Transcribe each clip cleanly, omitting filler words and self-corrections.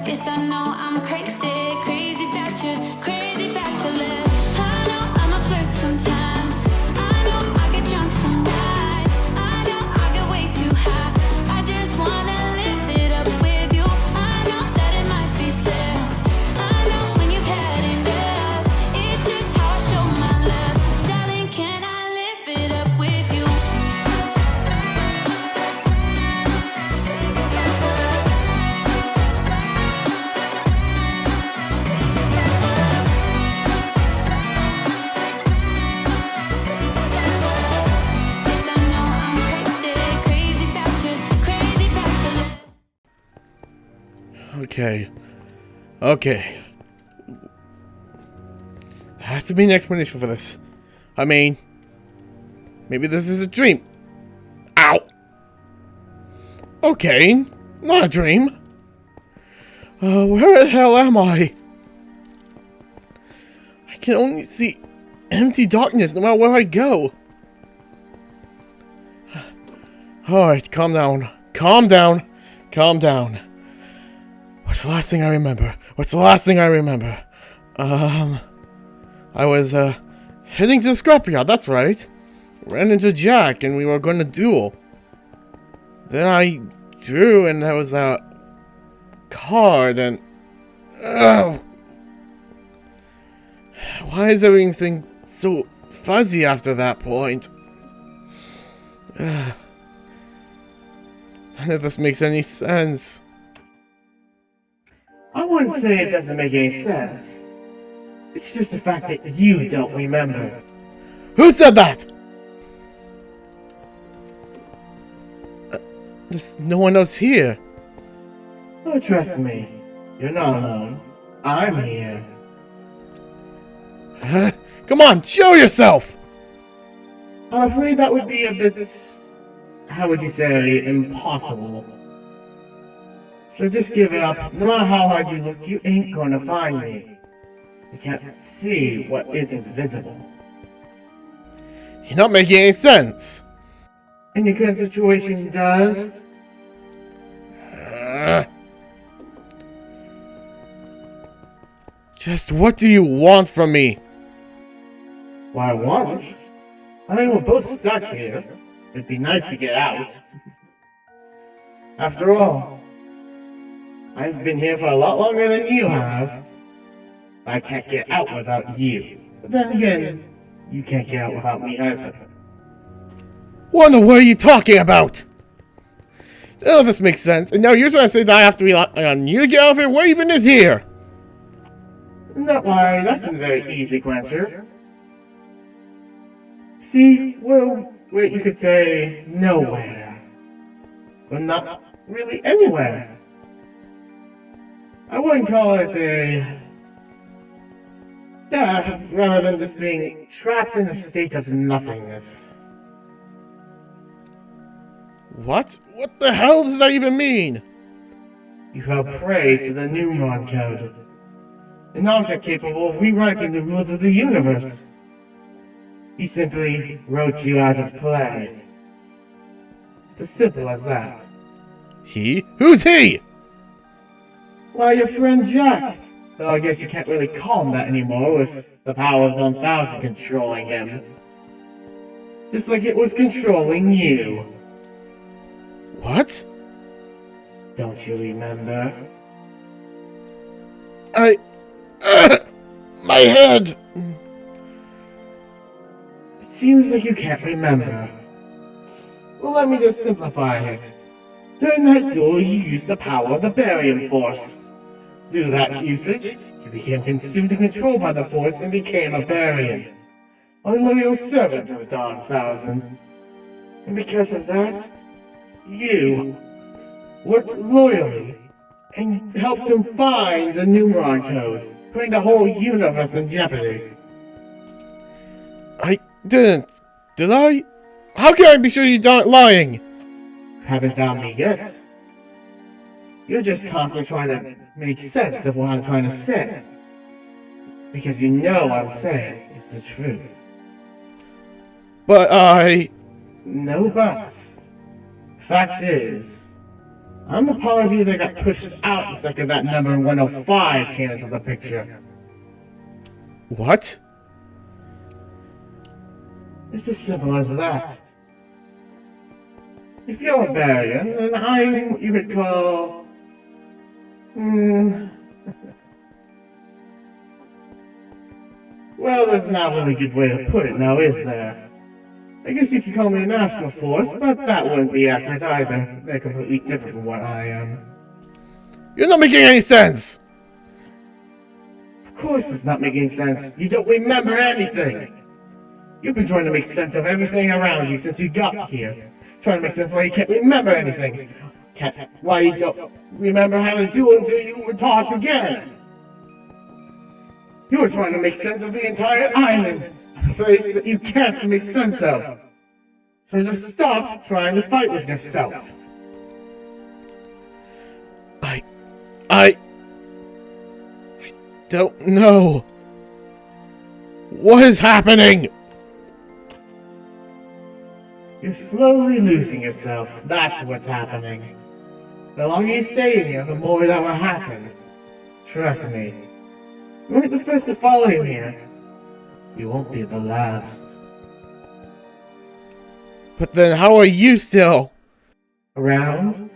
Yes, I know I'm crazy, crazy about you, crazy about your lips. I know I'm a flirt sometimes. I know I get drunk some nights. I know I get way too high. I just wanna live it up with you. I know that it might be tough. I know when you've had enough. It's just how I show my love. Darling, can I live it up with you? Yes, I know I'm crazy, crazy about you, crazy about your love. Okay. There has to be an explanation for this. I mean, maybe this is a dream. Ow! Okay, not a dream. Where the hell am I? I can only see empty darkness no matter where I go. Alright, calm down. Calm down. Calm down. What's the last thing I remember? I was, heading to the scrapyard, that's right. Ran into Jack and we were going to duel. Then I drew and there was a card and... Oh! Why is everything so fuzzy after that point? None of this makes any sense. I wouldn't say it doesn't make any sense. It's just the fact that you don't remember. Who said that? There's no one else here. Oh, trust me. You're not alone. I'm here. Come on, show yourself! I'm afraid that would be a bit... how would you say, impossible. So just give it up. No matter how hard you look, you ain't gonna find me. You can't see what isn't visible. You're not making any sense. And your current situation does? Just what do you want from me? Why, I want? I mean, we're both stuck here. It'd be nice to get out. After all, I've been here for a lot longer than you have. I can't get out without you. But then again, you can't get out without me either. What in the world are you talking about? None of this makes sense. And now you're trying to say that I have to be like on Yugioh here? What even is here? Not why, that's a very easy answer. See, well, you could say nowhere. But not really anywhere. I wouldn't call it a death rather than just being trapped in a state of nothingness. What? What the hell does that even mean? You fell prey to the Numeron Code, an object capable of rewriting the rules of the universe. He simply wrote you out of play. It's as simple as that. He? Who's he? Why, your friend Jack. Though I guess you can't really call him that anymore with the power of the 1000 controlling him. Just like it was controlling you. What? Don't you remember? My head! It seems like you can't remember. Well, let me just simplify it. During that duel, you used the power of the Barium Force. Through that usage, you became consumed and controlled by the Force and became a Barian. A loyal servant of the 1000. And because of that, you worked loyally and helped him find the Numeron Code, putting the whole universe in jeopardy. I didn't. Did I? How can I be sure you aren't lying? Haven't doubted me yet. You're just constantly trying to make sense of what I'm trying to say. Because you know what I'm saying is the truth. But I... No buts. Fact is, I'm the part of you that got pushed out the second that number 105 came into the picture. What? It's as simple as that. If you're a Barian, and I'm what you could call... Well, there's not really a good way to put it now, is there? I guess you could call me an astral force, but that wouldn't be accurate either. They're completely different from what I am. You're not making any sense! Of course it's not making sense. You don't remember anything! You've been trying to make sense of everything around you since you got here. Trying to make sense why you can't remember anything. Why you don't remember how to do it until you were taught again. You were trying to make sense of the entire island. A place that you can't make sense of. So just stop trying to fight with yourself. I don't know. What is happening? You're slowly losing yourself. That's what's happening. The longer you stay in here, the more that will happen. Trust me. You weren't the first to fall in here. You won't be the last. But then how are you still Around?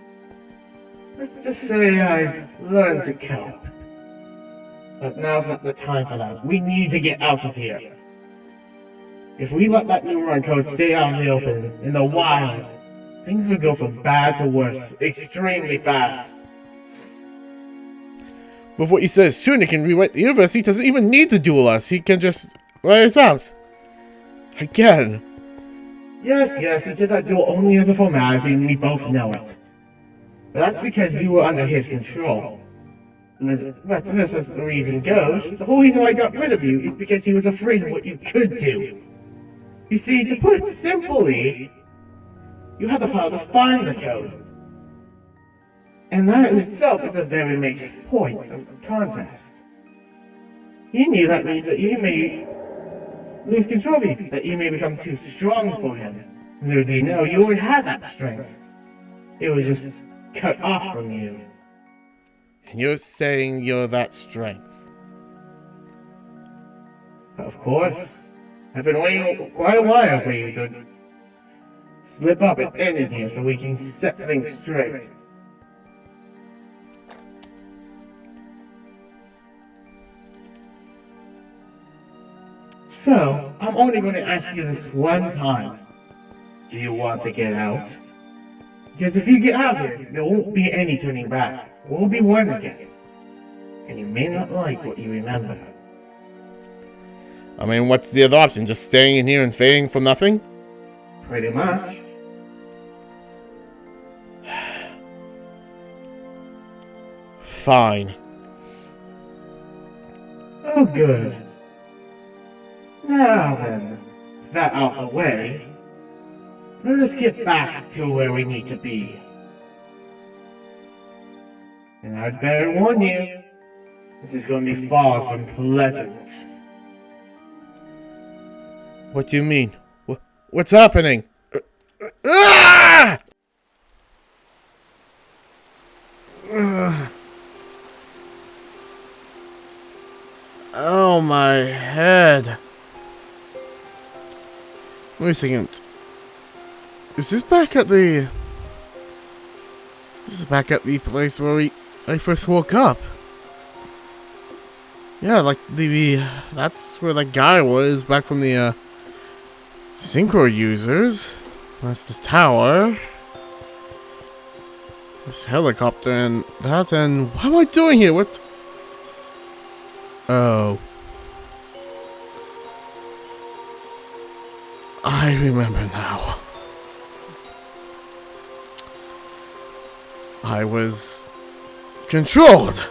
Let's just say I've learned to cope. But now's not the time for that. We need to get out of here. If we let that new run code stay out in the open, in the wild, things would go from bad to worse, extremely fast. But what he says, true, he can rewrite the universe. He doesn't even need to duel us. He can just write us out. Again. Yes, he did that duel only as a formality, and we both know it. But that's because you were under his control. But just as the reason goes, the whole reason why I got rid of you is because he was afraid of what you could do. You see, to put it simply, you have the power to find the code. And that in itself is a very major point of contest. He knew that means that you may lose control of you, that you may become too strong for him. Little do you know, you already had that strength. It was just cut off from you. And you're saying you're that strength. Of course. I've been waiting quite a while for you to slip up and end in here so we can set things straight. So, I'm only going to ask you this one time. Do you want to get out? Because if you get out here, there won't be any turning back. We'll be one again. And you may not like what you remember. I mean, what's the other option? Just staying in here and fading from nothing? Pretty much. Fine. Oh, good. Now then, with that out of the way, let us get back to where we need to be. And I'd better warn you, this is going to be far from pleasant. What do you mean? What's happening? Ah! Oh, my head. Wait a second. Is this back at the... This is back at the place where I first woke up. Yeah, like that's where the guy was back from the synchro users. That's the tower. This helicopter and that, and what am I doing here? What? Oh. I remember now. I was controlled.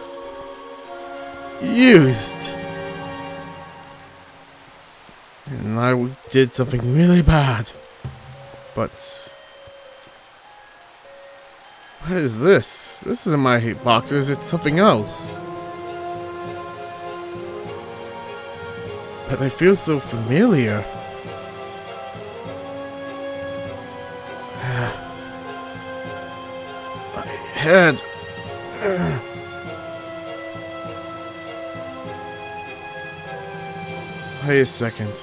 Used. And I did something really bad. But... what is this? This isn't my hitbox, or is it something else? But they feel so familiar. head. Wait a second.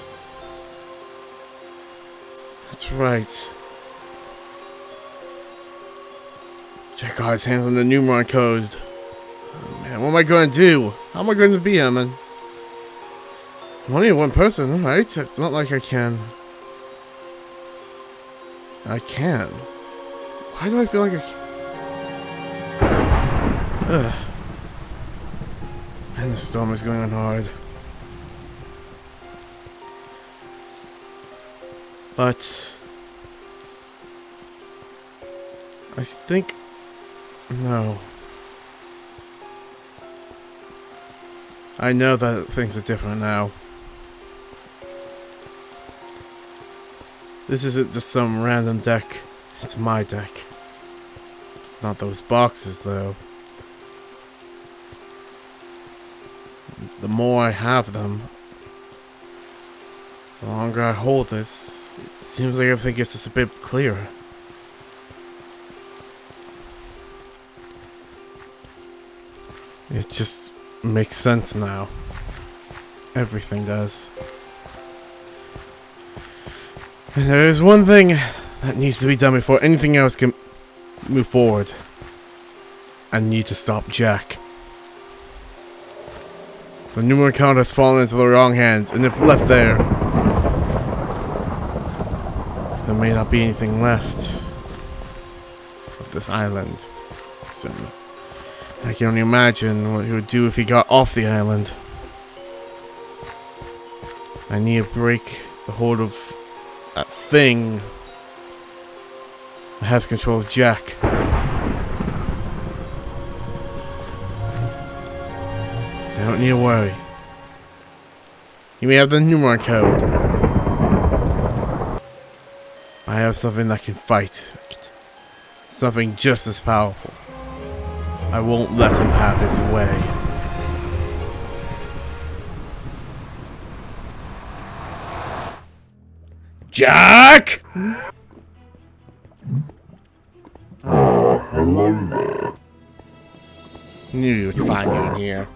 That's right. Jack got his hands on the numeron code. Oh, man, what am I going to do? How am I going to be him? I'm only one person, right? It's not like I can. I can. Why do I feel like I can? Ugh. And the storm is going on hard. But I think no. I know that things are different now. This isn't just some random deck. It's my deck. It's not those boxes, though. The more I have them, the longer I hold this, it seems like everything gets just a bit clearer. It just makes sense now. Everything does. And there is one thing that needs to be done before anything else can move forward. I need to stop Jack. The numeral count has fallen into the wrong hands, and if left there may not be anything left of this island. So I can only imagine what he would do if he got off the island. I need to break the hold of that thing that has control of Jack. I don't need to worry. You may have the numeron code. I have something that can fight. Something just as powerful. I won't let him have his way. Jack! Hello there. Knew you'd find you in here.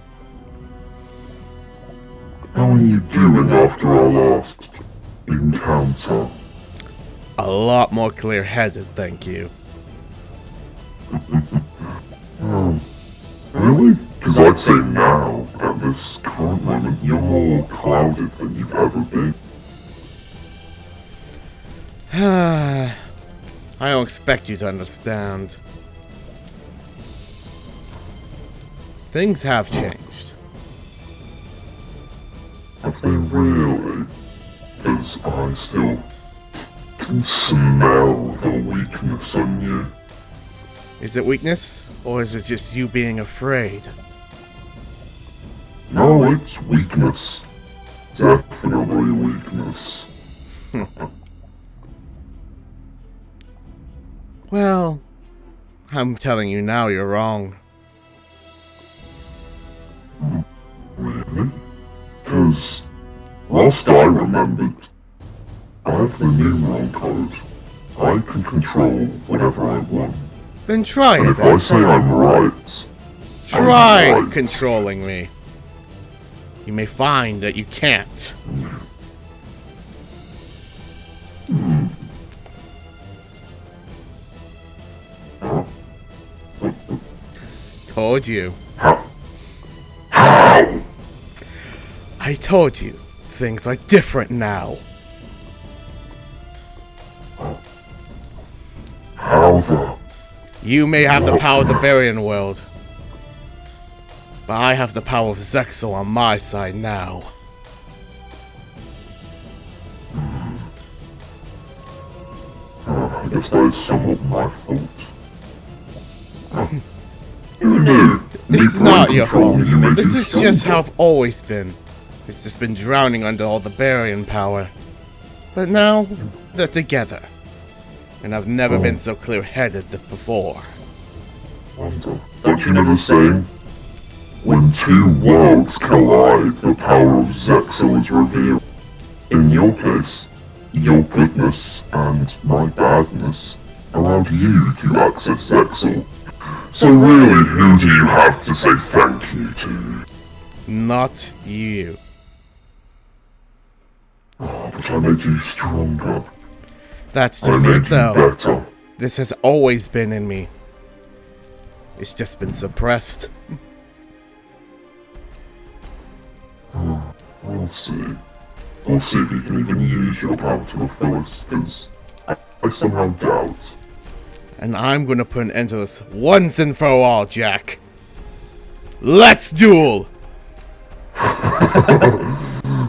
How are you doing after our last encounter? A lot more clear-headed, thank you. Really? Because I'd say now, at this current moment, you're more clouded than you've ever been. I don't expect you to understand. Things have changed. Have they really? Because I still can smell the weakness on you. Is it weakness, or is it just you being afraid? No, it's weakness. Definitely weakness. Well, I'm telling you now you're wrong. Really? Because last I remembered, I have the numeron code. I can control whatever I want. Then try And it if I then. say I'm right, Try I'm right. controlling me. You may find that you can't. Told you. How? I told you. Things are different now. How the? You may have the power of the Barian world. But I have the power of Zexal on my side now. I guess that is somewhat my fault. Who knew? It's Me not brain your control fault. you make This you is just stronger. how I've always been. It's just been drowning under all the Barian power. But now, they're together. And I've never been so clear-headed before. Wonder. Don't you know the saying? When two worlds collide, the power of Zexal is revealed. In your case, your goodness and my badness allowed you to access Zexal. So really, who do you have to say thank you to? Not you. Oh, but I made you stronger. That's I just made it, you though. better. This has always been in me. It's just been suppressed. We'll see. We'll see if you can even use your power to the fullest, because I somehow doubt. And I'm gonna put an end to this once and for all, Jack. Let's duel!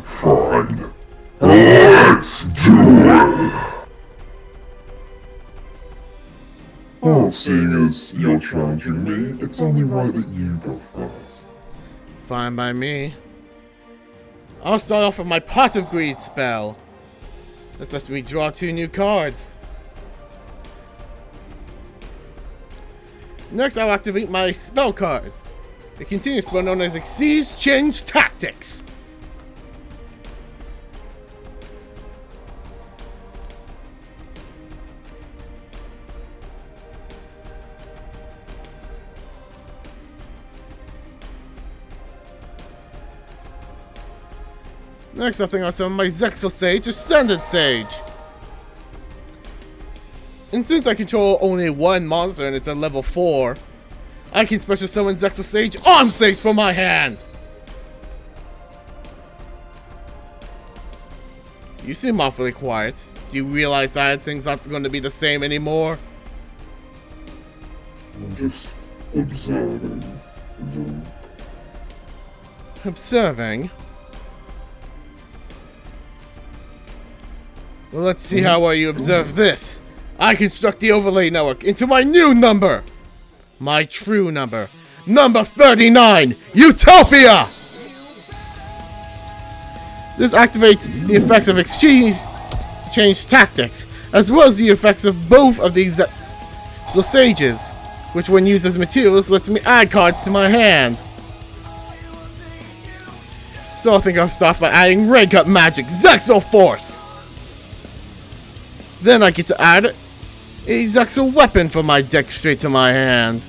Fine. Let's duel! Well, seeing as you're challenging me, it's only right that you go first. Fine by me. I'll start off with my Pot of Greed spell. This lets me draw 2 new cards. Next, I'll activate my spell card. A continuous spell known as Exchange Tactics. Next, I think I'll summon my Zexal Sage, Ascended Sage. And since I control only one monster and it's at level 4, I can special summon Zexal Sage, Arm Sage from my hand. You seem awfully quiet. Do you realize that things aren't going to be the same anymore? I'm just observing. Observing? Well, let's see how well you observe this. I construct the overlay network into my new number. My true number. Number 39, Utopia! This activates the effects of exchange tactics, as well as the effects of both of these sages, which when used as materials lets me add cards to my hand. So I think I'll start by adding Rank Up Magic Zexal Force. Then I get to add a Zexal Weapon from my deck straight to my hand.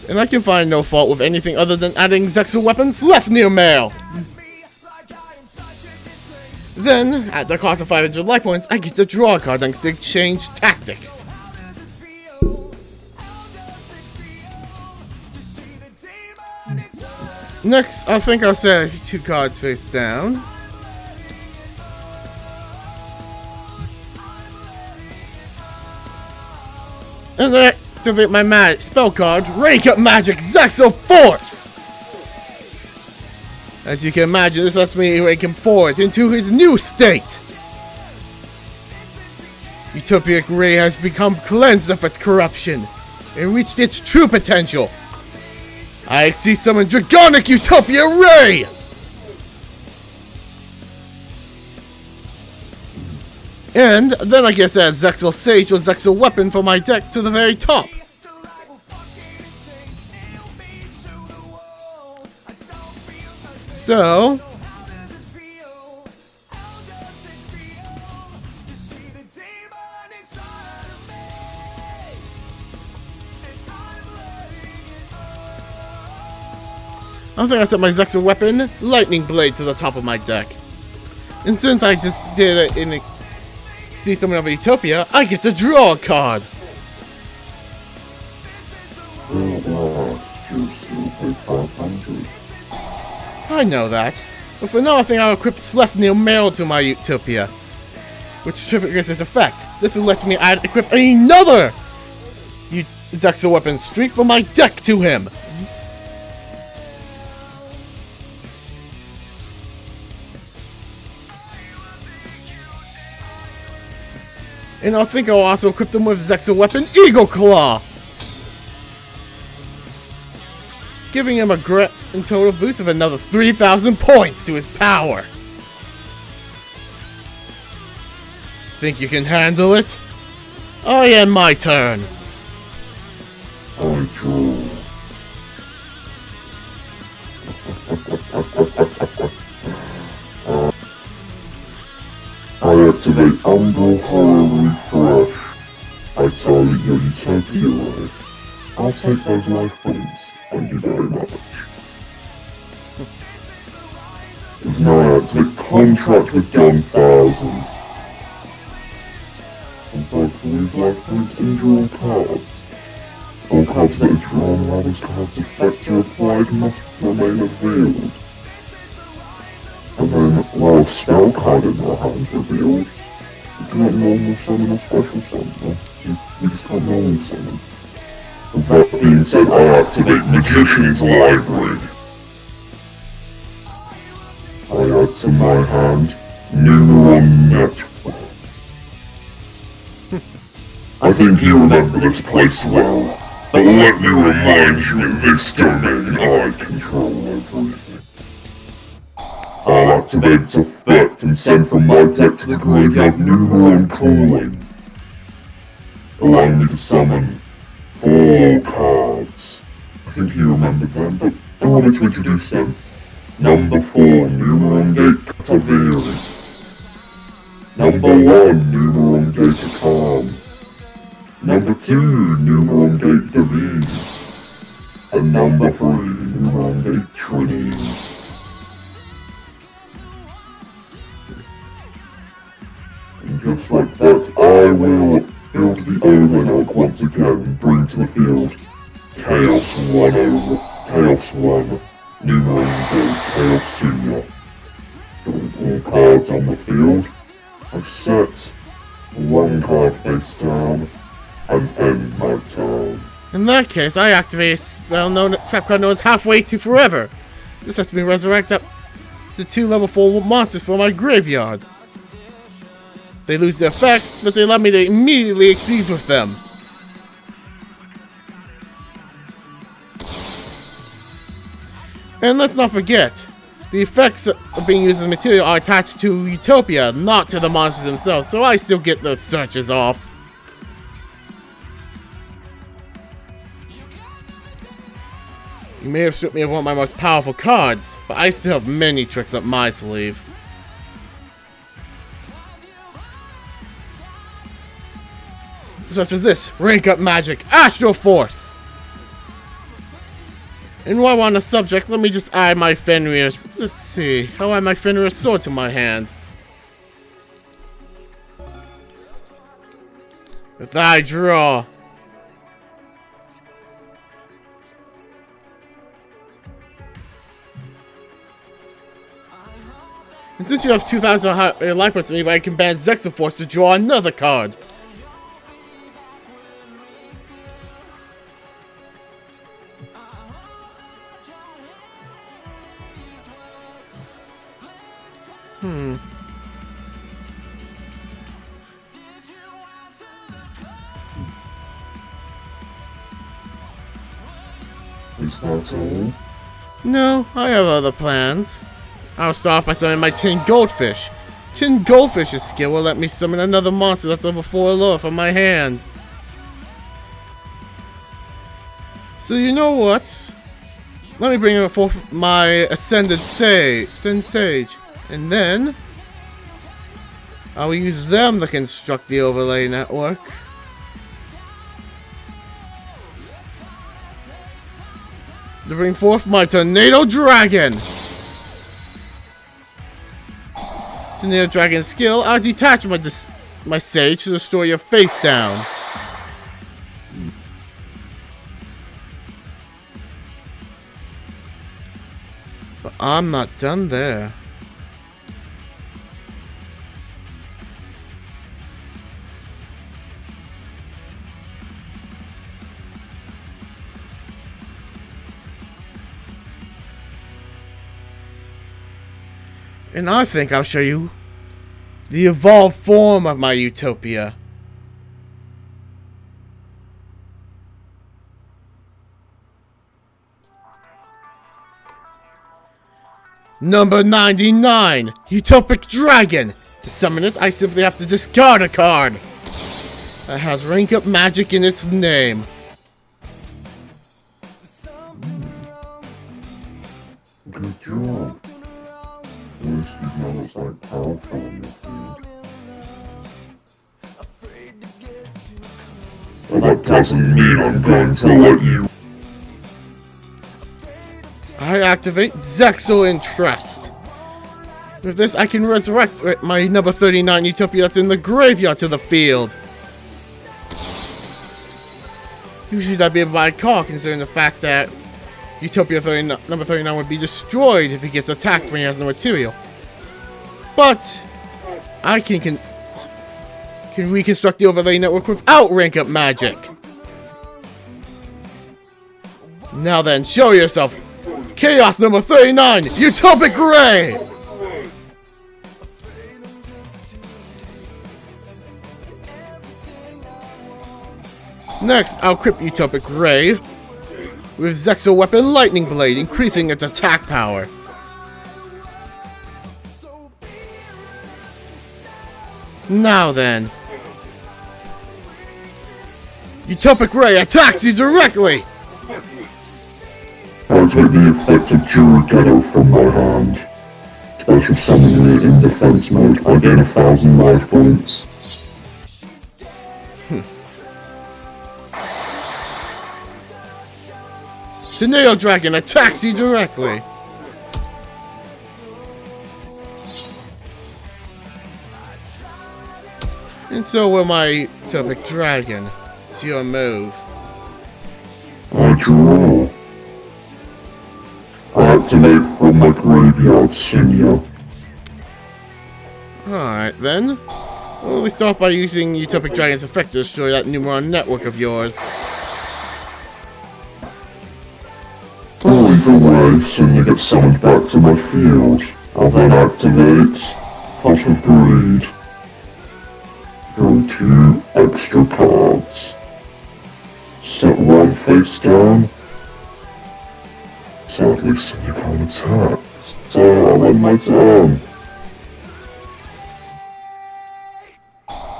And I can find no fault with anything other than adding Zexal Weapons left near mail. Then, at the cost of 500 life points, I get to draw a card thanks to Exchange Tactics. Next, I think I'll set 2 cards face down. And then activate my magic spell card, Rank Up Magic Zexal Force! As you can imagine, this lets me rank him forward into his new state! Utopic Ray has become cleansed of its corruption and reached its true potential. I see summon Dragonic Utopia Ray! And then I guess add Zexal Sage or Zexal Weapon for my deck to the very top. So I think I set my Zexal Weapon, Lightning Blade, to the top of my deck. And since I just did it in See Summon of Utopia, I get to draw a card. I know that, but for now I think I'll equip Sleipnir Mail to my Utopia, which triggers this effect. This will let me equip another Zexal Weapon straight from my deck to him. And I think I'll also equip them with Zexal Weapon Eagle Claw, giving him a grand total boost of another 3,000 points to his power. Think you can handle it? I end my turn. I draw. I activate Umbral Horror Refresh. I tell your utopia away, I'll take those life points. Thank you very much. There's no activate contract with John 1000. And both lose life points and draw cards. All cards that are drawn while those cards' effects are applied must remain revealed. And then, while a spell card in their hands revealed, you cannot normal summon or special summon. You just can't normal summon. With that being said, I activate Magician's Library. I add to my hand Neuron Network. I think you remember this place well, but let me remind you, in this domain I control everything. I'll activate its effect and send from my deck to the graveyard Neuron Calling, allowing me to summon 4 cards. I think you remember them, but allow me to introduce them. Number 4, Neuron Gate Kataviri. Number 1, Neuron Gate Akam. Number 2, Neuron Gate Davine. And number 3, Neuron Gate Trini. And just like that, I will build the Overlord once again, bring to the field Chaos 1 over Chaos 1, Neuron Gate Chaos Senior. Putting all cards on the field, I set 1 card face down, and end my turn. In that case, I activate a spell trap card known as Halfway to Forever. This has to be resurrected up to 2 level 4 monsters from my graveyard. They lose their effects, but they allow me to immediately exceed with them. And let's not forget, the effects of being used as material are attached to Utopia, not to the monsters themselves, so I still get those searches off. You may have stripped me of one of my most powerful cards, but I still have many tricks up my sleeve. Such as this, rank up magic, Astral Force! And while we're on the subject, let me just add my Fenrir's, let's see, I'll add my Fenrir's sword to my hand. With that I draw. And since you have 2,000 life points to me, I can ban Zexoforce to draw another card. Is that all? No, I have other plans. I'll start off by summoning my Tin Goldfish. Tin Goldfish's skill will let me summon another monster that's over 4 lower from my hand. So you know what? Let me bring forth my Ascended Sage, and then I will use them to construct the overlay network. To bring forth my Tornado Dragon. Tornado Dragon skill, I'll detach my Sage to destroy your face down. But I'm not done there. And I think I'll show you the evolved form of my Utopia. Number 99, Utopic Dragon. To summon it, I simply have to discard a card that has rank up magic in its name. Good job. At least you know it's like powerful in your field. But that doesn't mean I'm going to let you. I activate Zexal Interest. With this, I can resurrect my number 39 Utopia that's in the graveyard to the field. Usually that'd be a bad call, considering the fact that Utopia number 39 would be destroyed if he gets attacked when he has no material. But I can reconstruct the overlay network without rank up magic. Now then, show yourself. Chaos number 39, Utopic Ray! Next, I'll equip Utopic Ray with Zexal Weapon Lightning Blade, increasing its attack power. Now then, Utopic Ray attacks you directly! I take the effect of Yugioh from my hand. Special summoning it in defense mode. I gain 1,000 life points. The Neo Dragon attacks you directly. And so will my Utopic Dragon. It's your move. I draw. I activate from my graveyard senior. Alright then. Well, we start by using Utopic Dragon's effect to destroy that Numeron network of yours. Either way, senior gets summoned back to my field. I'll then activate Pot of Greed. Draw 2 extra cards. Set 1 face down. Sadly, senior can't attack, so I'll end my turn.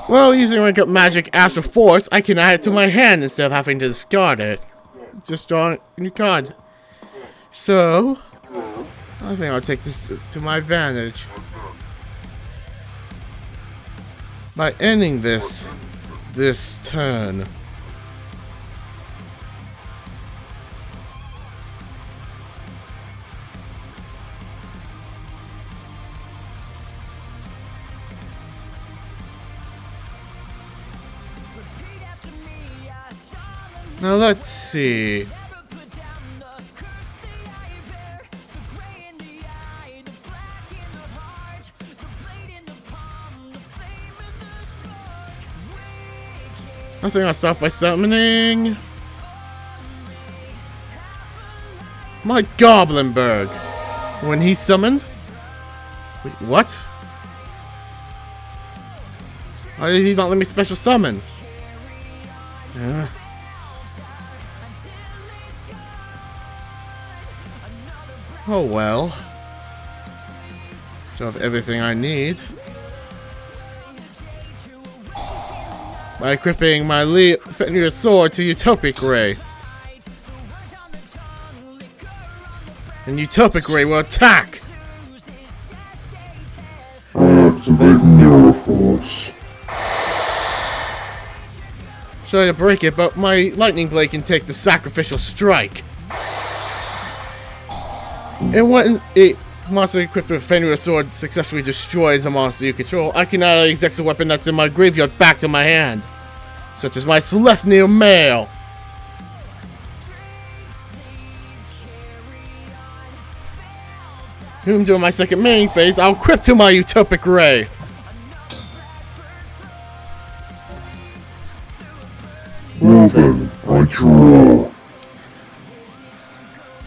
Well, using rank up magic Astral Force, I can add it to my hand instead of having to discard it. Just draw a new card. So, I think I'll take this to my advantage. By ending this turn. Now let's see. I think I'll start by summoning my Goblinberg. When he's summoned? Wait, what? Why did he not let me special summon? Oh well. So I have everything I need. By equipping my Fenrir sword to Utopic Ray. And Utopic Ray will attack! Activate Mirror Force. Sorry to break it, but my Lightning Blade can take the Sacrificial Strike. And when a monster equipped with Fenrir sword successfully destroys a monster you control, I can add a Zexal weapon that's in my graveyard back to my hand. Such as my Sleipnir Mail. Whom during my second main phase, I'll equip to my Utopic Ray. Well then, I draw.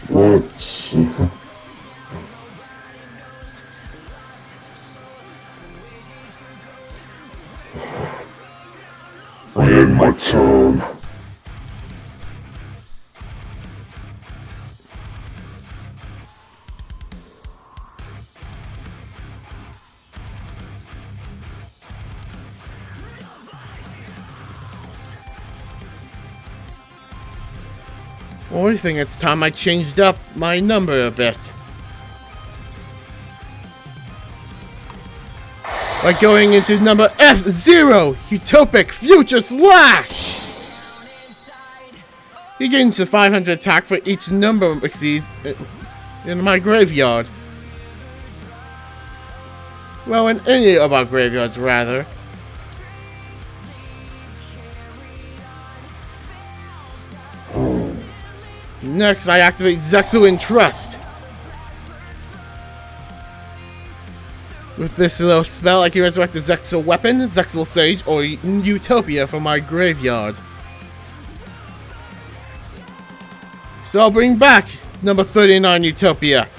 What? I end my turn. I think it's time I changed up my number a bit. By going into number F0, Utopic Future Slash! He gains a 500 attack for each number exceeds in my graveyard. Well, in any of our graveyards, rather. Next, I activate Zexal in Trust. With this little spell, I can resurrect a Zexal weapon, Zexal Sage, or Utopia from my graveyard. So I'll bring back number 39 Utopia.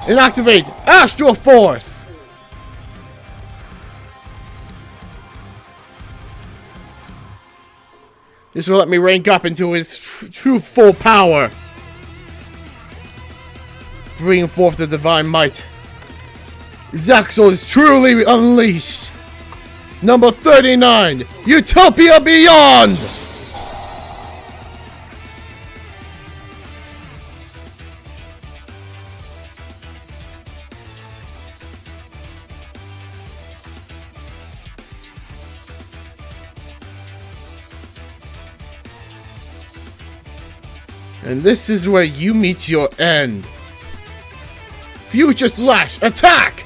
And activate Astral Force! This will let me rank up into his true full power. Bringing forth the divine might. Zexal is truly unleashed. Number 39, Utopia Beyond! And this is where you meet your end. Future Slash, attack!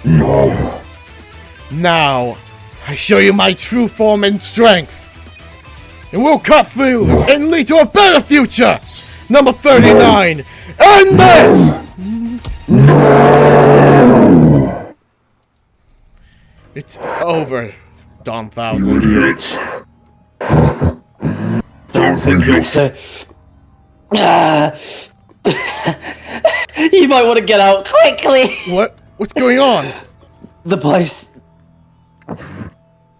No. Now, I show you my true form and strength. And we'll cut through and lead to a better future! Number 39, end this! No. It's over, Dawn Thousand. You idiot. Don't think you'll say. You might want to get out quickly. What? What's going on? The place.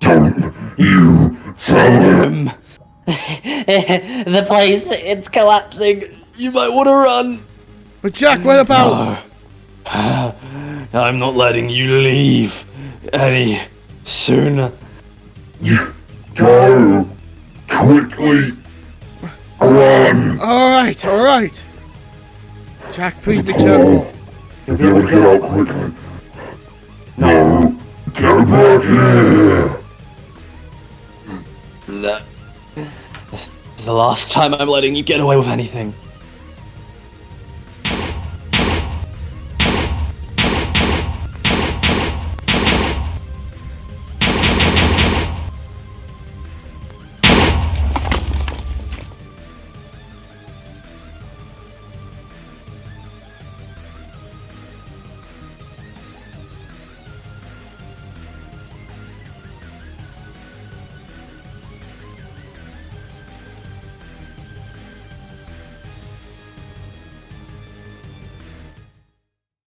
Don't you tell him. The place, it's collapsing. You might want to run. But Jack, what about... I'm not letting you leave any sooner. You go quickly. Run. Alright. Jack, please be careful. You'll be able to get out quickly. No, get back here. This is the last time I'm letting you get away with anything.